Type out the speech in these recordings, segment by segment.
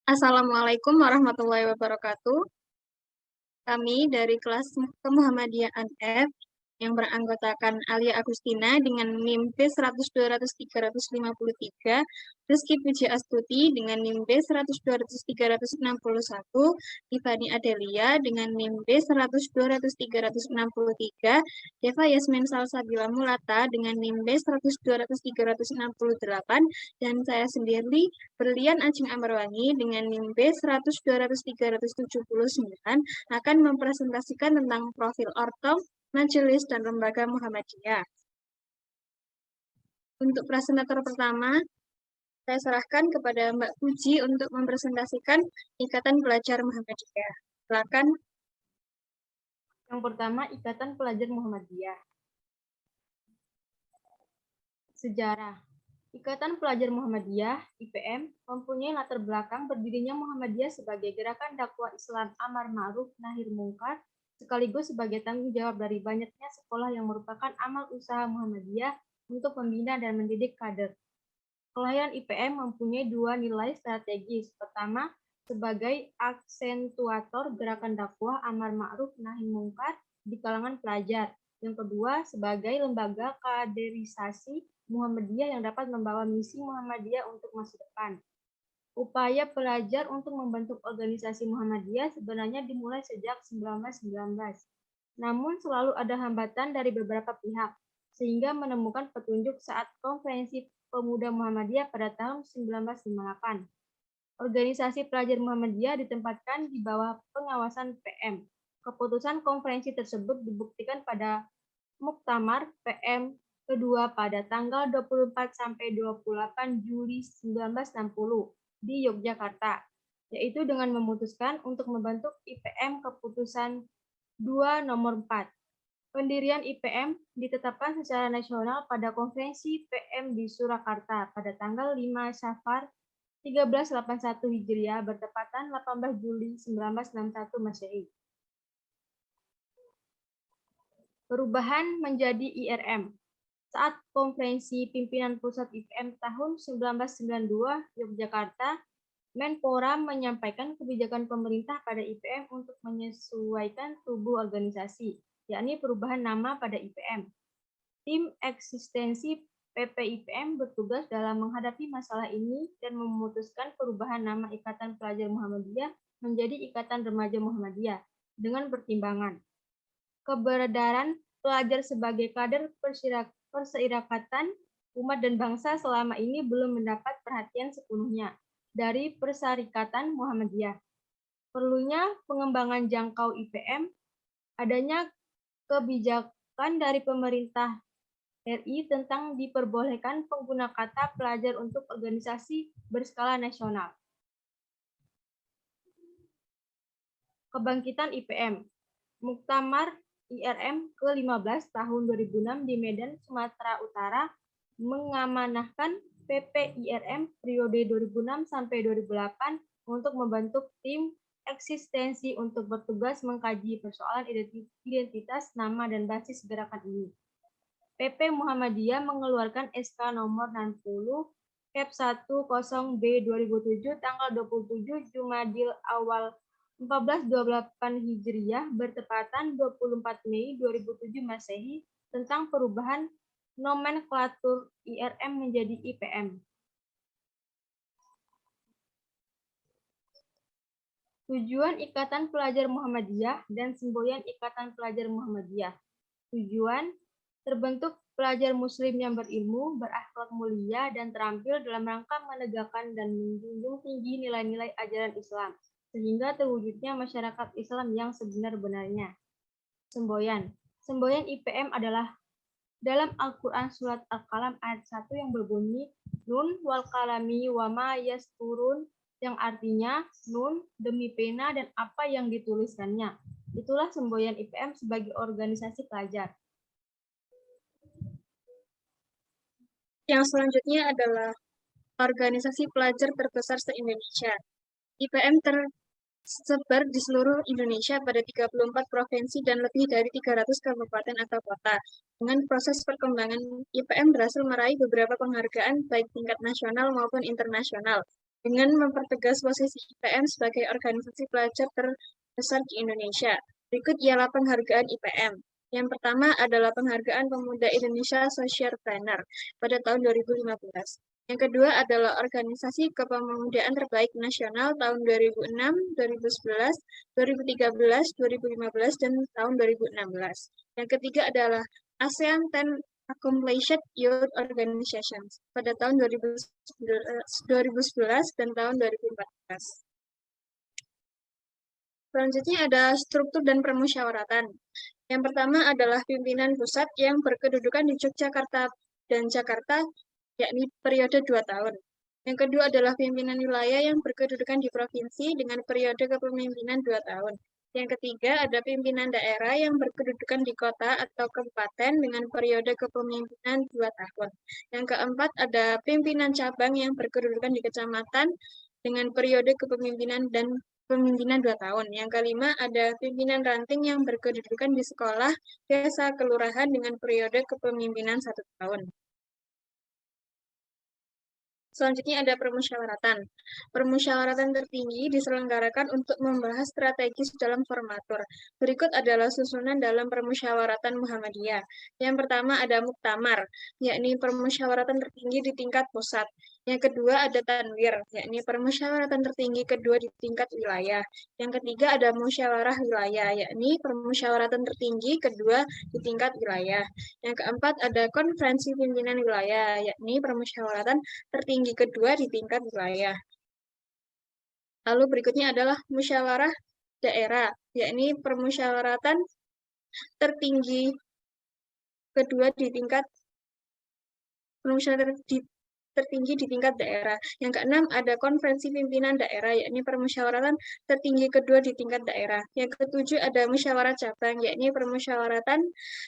Assalamualaikum warahmatullahi wabarakatuh. Kami dari kelas Kemuhamadiaan F yang beranggotakan Alia Agustina dengan NIM B100-200-353, Rizky Puji Astuti dengan NIM B100-200-361, Tiffany Adelia dengan NIM B100-200-363, Deva Yasmin Salsabila Mulata dengan NIM B100-200-368, dan saya sendiri Berlian Ajeng Amarwangi dengan NIM B100-200-379 akan mempresentasikan tentang profil ortom, majelis, dan lembaga Muhammadiyah. Untuk presentator pertama, saya serahkan kepada Mbak Puji untuk mempresentasikan Ikatan Pelajar Muhammadiyah. Silakan. Yang pertama, Ikatan Pelajar Muhammadiyah. Sejarah. Ikatan Pelajar Muhammadiyah, IPM, mempunyai latar belakang berdirinya Muhammadiyah sebagai gerakan dakwah Islam Amar Ma'ruf Nahi Mungkar, sekaligus sebagai tanggung jawab dari banyaknya sekolah yang merupakan amal usaha Muhammadiyah untuk membina dan mendidik kader. Kelahiran IPM mempunyai dua nilai strategis. Pertama, sebagai aksentuator gerakan dakwah Amar Ma'ruf Nahi Mungkar di kalangan pelajar. Yang kedua, sebagai lembaga kaderisasi Muhammadiyah yang dapat membawa misi Muhammadiyah untuk masa depan. Upaya pelajar untuk membentuk organisasi Muhammadiyah sebenarnya dimulai sejak 1919. Namun selalu ada hambatan dari beberapa pihak, sehingga menemukan petunjuk saat Konferensi Pemuda Muhammadiyah pada tahun 1958. Organisasi pelajar Muhammadiyah ditempatkan di bawah pengawasan PM. Keputusan konferensi tersebut dibuktikan pada Muktamar PM kedua pada tanggal 24 sampai 28 Juli 1960 di Yogyakarta, yaitu dengan memutuskan untuk membentuk IPM Keputusan 2 nomor 4. Pendirian IPM ditetapkan secara nasional pada Konferensi PM di Surakarta pada tanggal 5 Safar 1381 Hijriah bertepatan 18 Juli 1961 Masehi. Perubahan menjadi IRM. Saat Konferensi Pimpinan Pusat IPM tahun 1992 Yogyakarta, Menpora menyampaikan kebijakan pemerintah pada IPM untuk menyesuaikan tubuh organisasi, yakni perubahan nama pada IPM. Tim eksistensi PP IPM bertugas dalam menghadapi masalah ini dan memutuskan perubahan nama Ikatan Pelajar Muhammadiyah menjadi Ikatan Remaja Muhammadiyah dengan pertimbangan keberadaan pelajar sebagai kader perserikatan umat dan bangsa selama ini belum mendapat perhatian sepenuhnya dari Perserikatan Muhammadiyah. Perlunya pengembangan jangkau IPM, adanya kebijakan dari pemerintah RI tentang diperbolehkan pengguna kata pelajar untuk organisasi berskala nasional. Kebangkitan IPM. Muktamar IRM ke-15 tahun 2006 di Medan, Sumatera Utara mengamanahkan PP IRM periode 2006 sampai 2008 untuk membentuk tim eksistensi untuk bertugas mengkaji persoalan identitas, nama, dan basis gerakan ini. PP Muhammadiyah mengeluarkan SK nomor 60 Cap 10B 2007 tanggal 27 Jumadil Awal 1428 Hijriah bertepatan 24 Mei 2007 Masehi tentang perubahan nomenklatur IRM menjadi IPM. Tujuan Ikatan Pelajar Muhammadiyah dan semboyan Ikatan Pelajar Muhammadiyah. Tujuan terbentuk pelajar muslim yang berilmu, berakhlak mulia, dan terampil dalam rangka menegakkan dan menjunjung tinggi nilai-nilai ajaran Islam, sehingga terwujudnya masyarakat Islam yang sebenar-benarnya. Semboyan. Semboyan IPM adalah dalam Al-Quran Surat Al-Qalam ayat 1 yang berbunyi Nun wal kalami wa ma yasturun, yang artinya Nun demi pena dan apa yang dituliskannya. Itulah semboyan IPM sebagai organisasi pelajar. Yang selanjutnya adalah organisasi pelajar terbesar se-Indonesia. IPM tersebar di seluruh Indonesia pada 34 provinsi dan lebih dari 300 kabupaten atau kota. Dengan proses perkembangan, IPM berhasil meraih beberapa penghargaan baik tingkat nasional maupun internasional. dengan mempertegas posisi IPM sebagai organisasi pelajar terbesar di Indonesia. Berikut ialah penghargaan IPM. Yang pertama adalah penghargaan Pemuda Indonesia Social Planner pada tahun 2015. Yang kedua adalah organisasi kepemudaan terbaik nasional tahun 2006, 2011, 2013, 2015, dan tahun 2016. Yang ketiga adalah ASEAN 10 Accomplished Youth Organizations pada tahun 2011 dan tahun 2014. Selanjutnya ada struktur dan permusyawaratan. Yang pertama adalah pimpinan pusat yang berkedudukan di Yogyakarta dan Jakarta, yakni periode 2 tahun. Yang kedua adalah pimpinan wilayah yang berkedudukan di provinsi dengan periode kepemimpinan 2 tahun. Yang ketiga ada pimpinan daerah yang berkedudukan di kota atau kabupaten dengan periode kepemimpinan 2 tahun. Yang keempat ada pimpinan cabang yang berkedudukan di kecamatan dengan periode kepemimpinan 2 tahun. Yang kelima ada pimpinan ranting yang berkedudukan di sekolah, desa, kelurahan dengan periode kepemimpinan 1 tahun. Selanjutnya ada permusyawaratan. Permusyawaratan tertinggi diselenggarakan untuk membahas strategis dalam formatur. Berikut adalah susunan dalam permusyawaratan Muhammadiyah. Yang pertama ada muktamar, yakni permusyawaratan tertinggi di tingkat pusat. Yang kedua ada tanwir, yakni permusyawaratan tertinggi kedua di tingkat wilayah. Yang ketiga ada musyawarah wilayah, yakni permusyawaratan tertinggi kedua di tingkat wilayah. Yang keempat ada konferensi pimpinan wilayah, yakni permusyawaratan tertinggi kedua di tingkat wilayah. Lalu berikutnya adalah musyawarah daerah, yakni permusyawaratan tertinggi kedua di tingkat tertinggi di tingkat daerah. Yang keenam ada konferensi pimpinan daerah, yakni permusyawaratan tertinggi kedua di tingkat daerah. Yang ketujuh ada musyawarah cabang, yakni permusyawaratan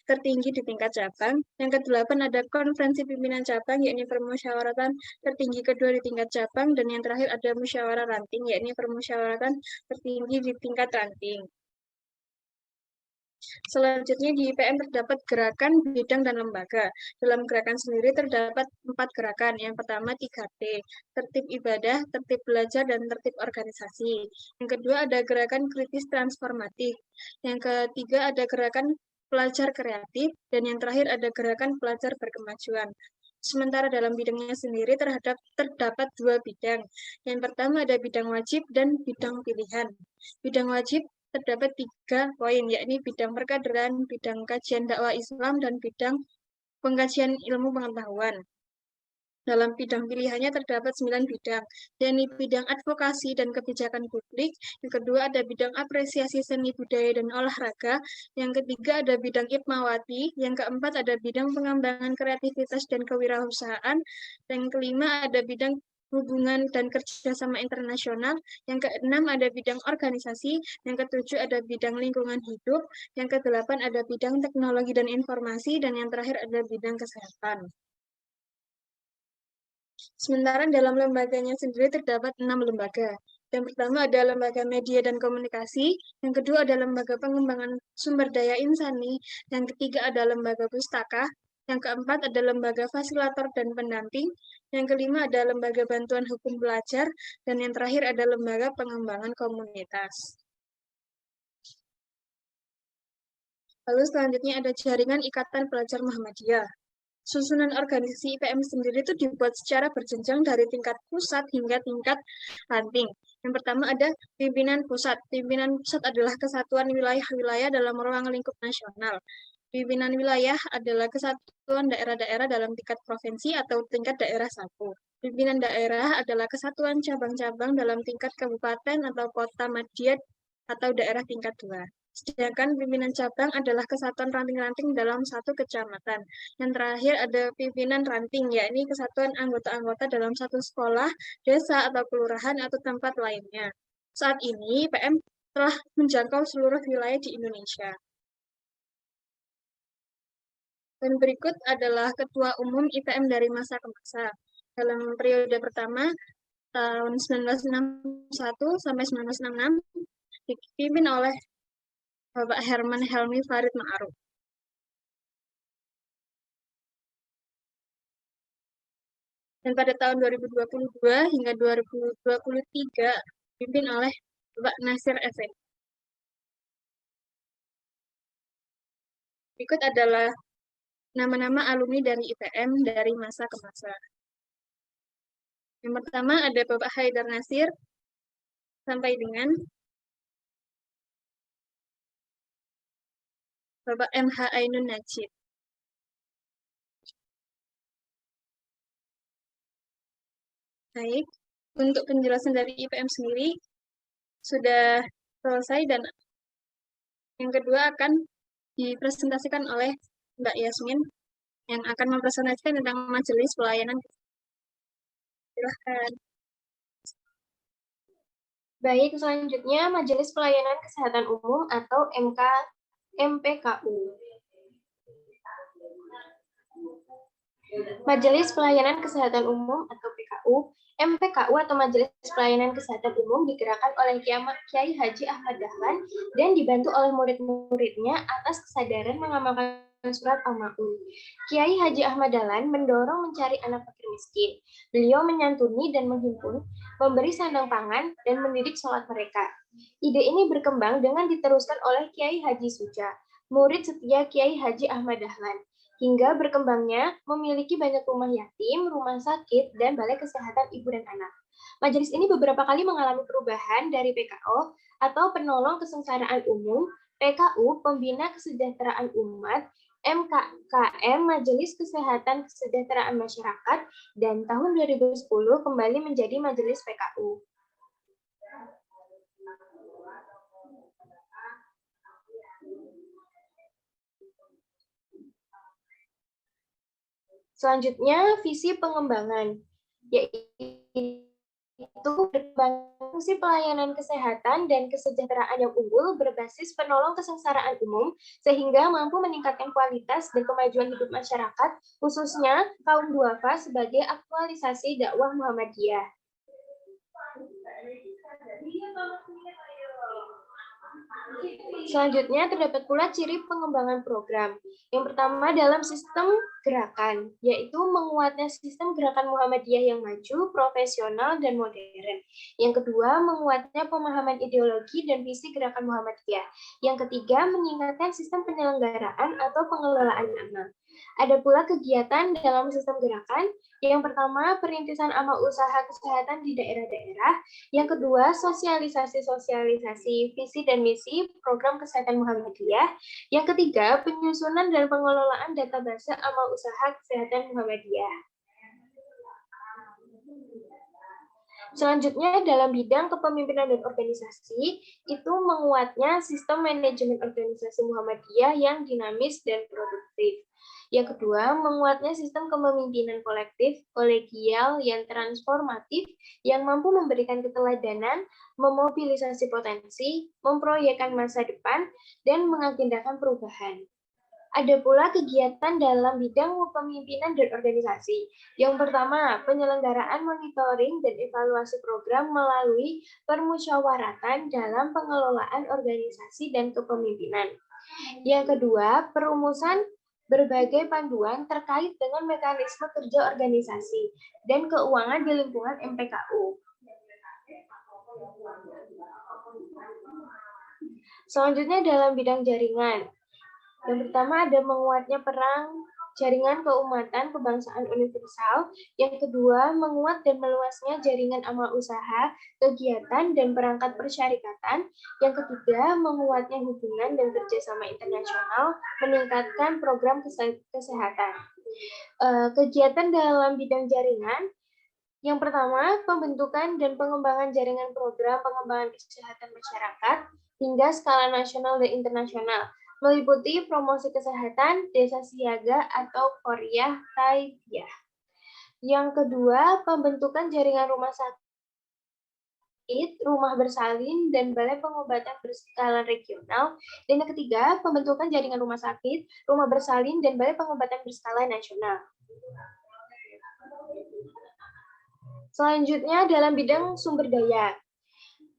tertinggi di tingkat cabang. Yang kedelapan ada konferensi pimpinan cabang, yakni permusyawaratan tertinggi kedua di tingkat cabang. Dan yang terakhir ada musyawarah ranting, yakni permusyawaratan tertinggi di tingkat ranting. Selanjutnya di IPM terdapat gerakan, bidang, dan lembaga. Dalam gerakan sendiri terdapat 4 gerakan. Yang pertama 3T, tertib ibadah, tertib belajar, dan tertib organisasi. Yang kedua ada gerakan kritis transformatif. Yang ketiga ada gerakan pelajar kreatif. Dan yang terakhir ada gerakan pelajar berkemajuan. Sementara dalam bidangnya sendiri terdapat 2 bidang. Yang pertama ada bidang wajib dan bidang pilihan. Bidang wajib terdapat 3 poin, yakni bidang perkaderan, bidang kajian dakwah Islam, dan bidang pengkajian ilmu pengetahuan. Dalam bidang pilihannya terdapat 9 bidang, yakni bidang advokasi dan kebijakan publik. Yang kedua ada bidang apresiasi seni budaya dan olahraga. Yang ketiga ada bidang hipmawati. Yang keempat ada bidang pengembangan kreativitas dan kewirausahaan. Yang kelima ada bidang hubungan dan kerjasama internasional. Yang keenam ada bidang organisasi. Yang ketujuh ada bidang lingkungan hidup. Yang kedelapan ada bidang teknologi dan informasi. Dan yang terakhir ada bidang kesehatan. Sementara dalam lembaganya sendiri terdapat 6 lembaga. Yang pertama ada lembaga media dan komunikasi, yang kedua ada lembaga pengembangan sumber daya insani, yang ketiga ada lembaga pustaka, yang keempat ada lembaga fasilitator dan pendamping, yang kelima ada lembaga bantuan hukum pelajar, dan yang terakhir ada lembaga pengembangan komunitas. Lalu selanjutnya ada jaringan Ikatan Pelajar Muhammadiyah. Susunan organisasi IPM sendiri itu dibuat secara berjenjang dari tingkat pusat hingga tingkat ranting. Yang pertama ada pimpinan pusat. Pimpinan pusat adalah kesatuan wilayah-wilayah dalam ruang lingkup nasional. Pimpinan wilayah adalah kesatuan daerah-daerah dalam tingkat provinsi atau tingkat daerah satu. Pimpinan daerah adalah kesatuan cabang-cabang dalam tingkat kabupaten atau kota madya atau daerah tingkat 2. Sedangkan pimpinan cabang adalah kesatuan ranting-ranting dalam satu kecamatan. Yang terakhir ada pimpinan ranting, yakni kesatuan anggota-anggota dalam satu sekolah, desa, atau kelurahan, atau tempat lainnya. Saat ini, PM telah menjangkau seluruh wilayah di Indonesia. Dan berikut adalah Ketua Umum IPM dari masa ke masa. Dalam periode pertama, tahun 1961 sampai 1966, dipimpin oleh Bapak Herman Helmy Farid Ma'ruf. Dan pada tahun 2022 hingga 2023 dipimpin oleh Bapak Nasir Effendi. Berikut adalah nama-nama alumni dari IPM dari masa ke masa. Yang pertama ada Bapak Haidar Nasir sampai dengan Bapak MH Ainun Najib. Baik, untuk penjelasan dari IPM sendiri sudah selesai dan yang kedua akan dipresentasikan oleh Mbak Yasmin yang akan mempresentasikan tentang majelis pelayanan. Silahkan. Baik, selanjutnya Majelis Pelayanan Kesehatan Umum atau MPKU. Majelis Pelayanan Kesehatan Umum atau MPKU atau Majelis Pelayanan Kesehatan Umum digerakkan oleh Kiai Haji Ahmad Dahlan dan dibantu oleh murid-muridnya atas kesadaran mengamalkan surat Al-Ma'un. Kiai Haji Ahmad Dahlan mendorong mencari anak fakir miskin. Beliau menyantuni dan menghimpun, memberi sandang pangan, dan mendidik sholat mereka. Ide ini berkembang dengan diteruskan oleh Kiai Haji Suja, murid setia Kiai Haji Ahmad Dahlan, hingga berkembangnya memiliki banyak rumah yatim, rumah sakit, dan balai kesehatan ibu dan anak. Majelis ini beberapa kali mengalami perubahan dari PKO atau penolong kesengsaraan umum, PKU, pembina kesejahteraan umat, MKKM, Majelis Kesehatan Kesejahteraan Masyarakat, dan tahun 2010 kembali menjadi Majelis PKU. Selanjutnya, visi pengembangan, yaitu fungsi pelayanan kesehatan dan kesejahteraan yang unggul berbasis penolong kesengsaraan umum, sehingga mampu meningkatkan kualitas dan kemajuan hidup masyarakat, khususnya kaum duafa sebagai aktualisasi dakwah Muhammadiyah. Selanjutnya, terdapat pula ciri pengembangan program. Yang pertama dalam sistem gerakan, yaitu menguatnya sistem gerakan Muhammadiyah yang maju, profesional, dan modern. Yang kedua, menguatnya pemahaman ideologi dan visi gerakan Muhammadiyah. Yang ketiga, meningkatkan sistem penyelenggaraan atau pengelolaan amal. Ada pula kegiatan dalam sistem gerakan. Yang pertama, perintisan amal usaha kesehatan di daerah-daerah. Yang kedua, sosialisasi visi dan misi program kesehatan Muhammadiyah. Yang ketiga, penyusunan dan pengelolaan database amal usaha kesehatan Muhammadiyah. Selanjutnya, dalam bidang kepemimpinan dan organisasi, itu menguatnya sistem manajemen organisasi Muhammadiyah yang dinamis dan produktif. Yang kedua, menguatnya sistem kepemimpinan kolektif, kolegial, yang transformatif, yang mampu memberikan keteladanan, memobilisasi potensi, memproyekkan masa depan, dan mengagendakan perubahan. Ada pula kegiatan dalam bidang kepemimpinan dan organisasi. Yang pertama, penyelenggaraan monitoring dan evaluasi program melalui permusyawaratan dalam pengelolaan organisasi dan kepemimpinan. Yang kedua, perumusan berbagai panduan terkait dengan mekanisme kerja organisasi dan keuangan di lingkungan MPKU. Selanjutnya dalam bidang jaringan. Yang pertama ada menguatnya perang jaringan keumatan kebangsaan universal. Yang kedua, menguat dan meluasnya jaringan amal usaha, kegiatan, dan perangkat persyarikatan. Yang ketiga, menguatnya hubungan dan kerjasama internasional, meningkatkan program kesehatan. Kegiatan dalam bidang jaringan, yang pertama, pembentukan dan pengembangan jaringan program pengembangan kesehatan masyarakat hingga skala nasional dan internasional, meliputi promosi kesehatan, desa siaga atau Korea Taibiyah. Yang kedua, pembentukan jaringan rumah sakit, rumah bersalin, dan balai pengobatan berskala regional. Dan yang ketiga, pembentukan jaringan rumah sakit, rumah bersalin, dan balai pengobatan berskala nasional. Selanjutnya dalam bidang sumber daya.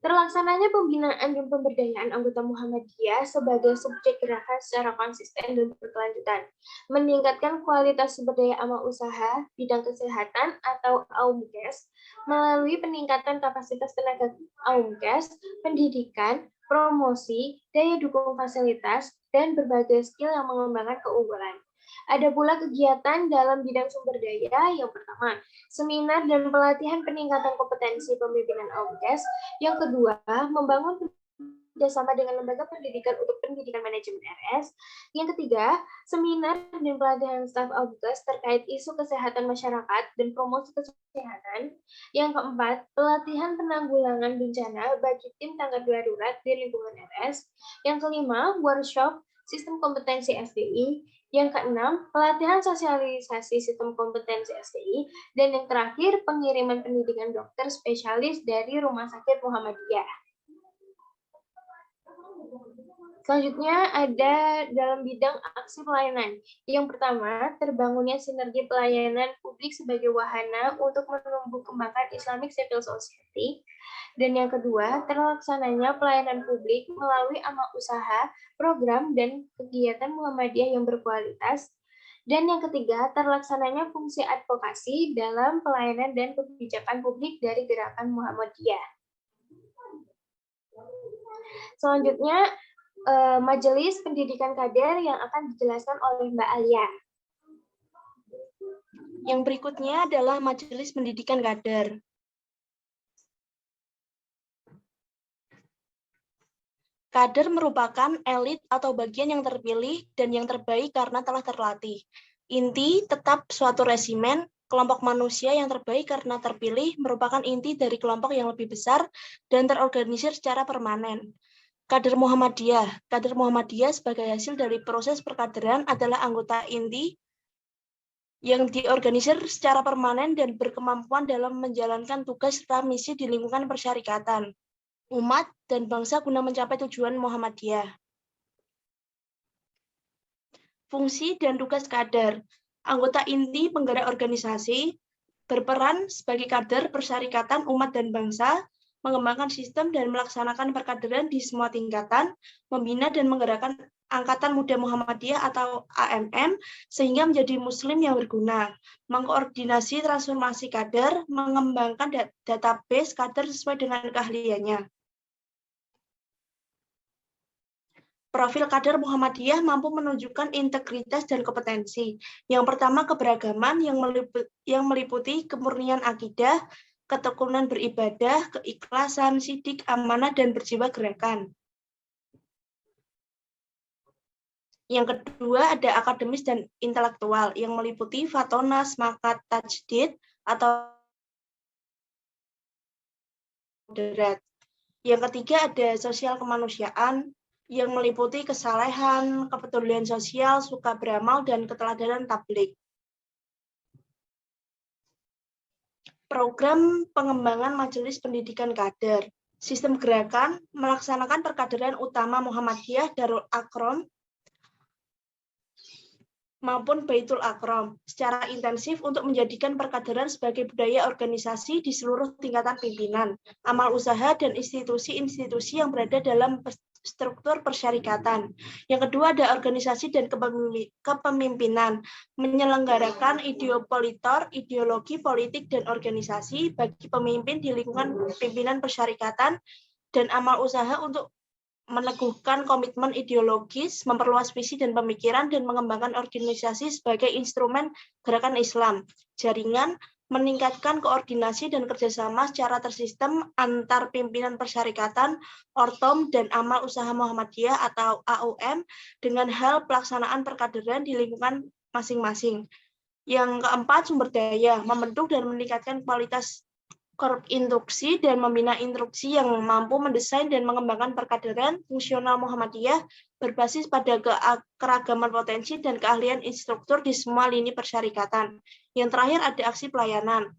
Terlaksananya pembinaan dan pemberdayaan anggota Muhammadiyah sebagai subjek gerakan secara konsisten dan berkelanjutan, meningkatkan kualitas sumber daya amal usaha bidang kesehatan atau AUMKes melalui peningkatan kapasitas tenaga AUMKes, pendidikan, promosi, daya dukung fasilitas, dan berbagai skill yang mengembangkan keunggulan. Ada pula kegiatan dalam bidang sumber daya. Yang pertama, seminar dan pelatihan peningkatan kompetensi pemimpinan AUMKes. Yang kedua, membangun kerjasama dengan lembaga pendidikan untuk pendidikan manajemen RS. Yang ketiga, seminar dan pelatihan staf AUMKes terkait isu kesehatan masyarakat dan promosi kesehatan. Yang keempat, pelatihan penanggulangan bencana bagi tim tanggap darurat di lingkungan RS. Yang kelima, workshop sistem kompetensi SDI. Yang keenam, pelatihan sosialisasi sistem kompetensi SDI. Dan yang terakhir, pengiriman pendidikan dokter spesialis dari Rumah Sakit Muhammadiyah. Selanjutnya ada dalam bidang aksi pelayanan. Yang pertama, terbangunnya sinergi pelayanan publik sebagai wahana untuk menumbuh kembangkan Islamic Civil Society. Dan yang kedua, terlaksananya pelayanan publik melalui amal usaha, program, dan kegiatan Muhammadiyah yang berkualitas. Dan yang ketiga, terlaksananya fungsi advokasi dalam pelayanan dan kebijakan publik dari gerakan Muhammadiyah. Selanjutnya, Majelis Pendidikan Kader yang akan dijelaskan oleh Mbak Alia. Yang berikutnya adalah Majelis Pendidikan Kader. Kader merupakan elit atau bagian yang terpilih dan yang terbaik karena telah terlatih. Inti tetap suatu resimen, kelompok manusia yang terbaik karena terpilih merupakan inti dari kelompok yang lebih besar dan terorganisir secara permanen. Kader Muhammadiyah sebagai hasil dari proses perkaderan adalah anggota inti yang diorganisir secara permanen dan berkemampuan dalam menjalankan tugas serta misi di lingkungan persyarikatan, umat, dan bangsa guna mencapai tujuan Muhammadiyah. Fungsi dan tugas kader. Anggota inti penggerak organisasi berperan sebagai kader persyarikatan umat dan bangsa, mengembangkan sistem dan melaksanakan perkaderan di semua tingkatan, membina dan menggerakkan Angkatan Muda Muhammadiyah atau AMM sehingga menjadi muslim yang berguna, mengkoordinasi transformasi kader, mengembangkan database kader sesuai dengan keahliannya. Profil kader Muhammadiyah mampu menunjukkan integritas dan kompetensi. Yang pertama, keberagaman yang meliputi kemurnian akidah, ketekunan beribadah, keikhlasan, sidik, amanah, dan berjiwa gerakan. Yang kedua, ada akademis dan intelektual yang meliputi fatona, semangat tajdid, atau moderat. Yang ketiga, ada sosial kemanusiaan yang meliputi kesalehan, kepedulian sosial, suka beramal, dan keteladanan tabligh. Program pengembangan Majelis Pendidikan Kader. Sistem gerakan melaksanakan perkaderan utama Muhammadiyah Darul Akram maupun Baitul Akram secara intensif untuk menjadikan perkaderan sebagai budaya organisasi di seluruh tingkatan pimpinan, amal usaha, dan institusi-institusi yang berada dalam struktur persyarikatan. Yang kedua ada organisasi dan kepemimpinan, menyelenggarakan ideopolitor, ideologi politik dan organisasi bagi pemimpin di lingkungan pimpinan persyarikatan dan amal usaha untuk meneguhkan komitmen ideologis, memperluas visi dan pemikiran, dan mengembangkan organisasi sebagai instrumen gerakan Islam, jaringan, meningkatkan koordinasi dan kerjasama secara tersistem antar pimpinan persyarikatan, ortom, dan amal usaha Muhammadiyah atau AUM dengan hal pelaksanaan perkaderan di lingkungan masing-masing. Yang keempat, sumber daya, membentuk dan meningkatkan kualitas korp instruksi dan membina instruksi yang mampu mendesain dan mengembangkan perkaderan fungsional Muhammadiyah berbasis pada keragaman potensi dan keahlian instruktur di semua lini persyarikatan. Yang terakhir ada aksi pelayanan,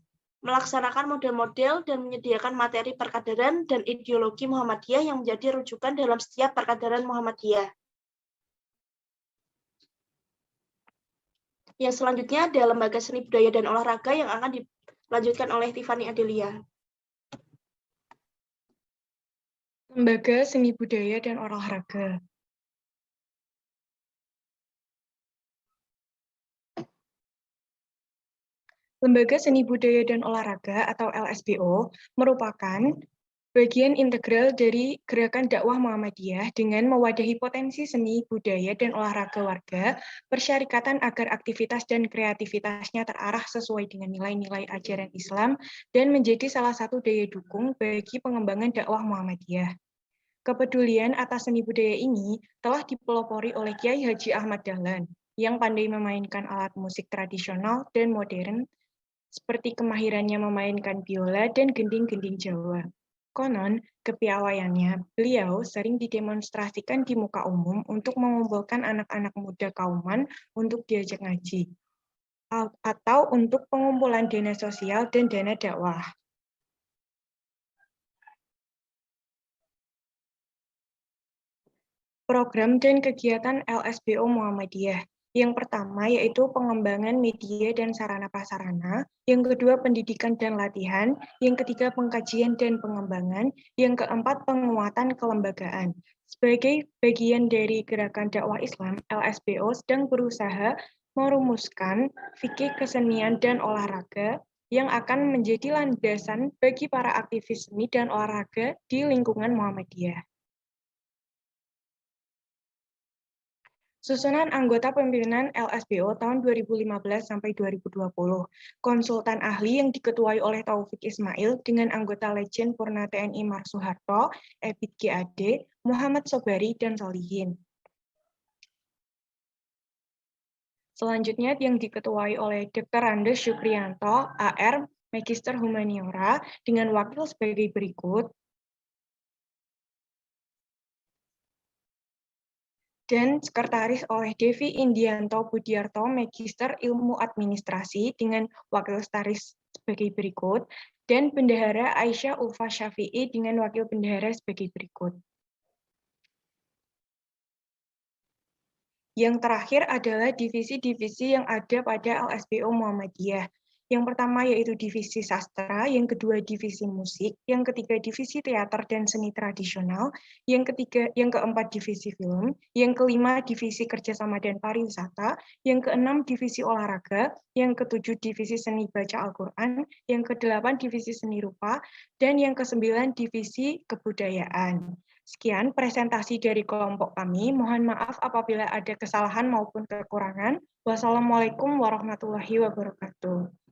melaksanakan model-model dan menyediakan materi perkaderan dan ideologi Muhammadiyah yang menjadi rujukan dalam setiap perkaderan Muhammadiyah. Yang selanjutnya ada lembaga seni budaya dan olahraga yang akan dilanjutkan oleh Tiffany Adelia. Lembaga Seni Budaya dan Olahraga. Lembaga Seni Budaya dan Olahraga atau LSBO merupakan bagian integral dari gerakan dakwah Muhammadiyah dengan mewadahi potensi seni, budaya, dan olahraga warga, persyarikatan agar aktivitas dan kreativitasnya terarah sesuai dengan nilai-nilai ajaran Islam dan menjadi salah satu daya dukung bagi pengembangan dakwah Muhammadiyah. Kepedulian atas seni budaya ini telah dipelopori oleh Kiai Haji Ahmad Dahlan yang pandai memainkan alat musik tradisional dan modern seperti kemahirannya memainkan biola dan gending-gending Jawa. Konon, kepiawaiannya, beliau sering didemonstrasikan di muka umum untuk mengumpulkan anak-anak muda kauman untuk diajak ngaji, atau untuk pengumpulan dana sosial dan dana dakwah. Program dan kegiatan LSBO Muhammadiyah. Yang pertama yaitu pengembangan media dan sarana prasarana, yang kedua pendidikan dan latihan, yang ketiga pengkajian dan pengembangan, yang keempat penguatan kelembagaan. Sebagai bagian dari gerakan dakwah Islam, LSBO sedang berusaha merumuskan fikih kesenian dan olahraga yang akan menjadi landasan bagi para aktivis seni dan olahraga di lingkungan Muhammadiyah. Susunan anggota pimpinan LSBO tahun 2015 sampai 2020. Konsultan ahli yang diketuai oleh Taufik Ismail dengan anggota Legend Purna TNI Mar Soeharto, Ebit GAD, Muhammad Sobari, dan Solihin. Selanjutnya yang diketuai oleh Dr. Andes Syukrianto, AR, Magister Humaniora, dengan wakil sebagai berikut. Dan sekretaris oleh Devi Indianto Budiarto, Magister Ilmu Administrasi dengan wakil sekretaris sebagai berikut, dan Bendahara Aisyah Ulfa Syafi'i dengan wakil bendahara sebagai berikut. Yang terakhir adalah divisi-divisi yang ada pada LSBO Muhammadiyah. Yang pertama yaitu divisi sastra, yang kedua divisi musik, yang ketiga divisi teater dan seni tradisional, yang keempat divisi film, yang kelima divisi kerjasama dan pariwisata, yang keenam divisi olahraga, yang ketujuh divisi seni baca Al-Quran, yang kedelapan divisi seni rupa, dan yang kesembilan divisi kebudayaan. Sekian presentasi dari kelompok kami. Mohon maaf apabila ada kesalahan maupun kekurangan. Wassalamualaikum warahmatullahi wabarakatuh.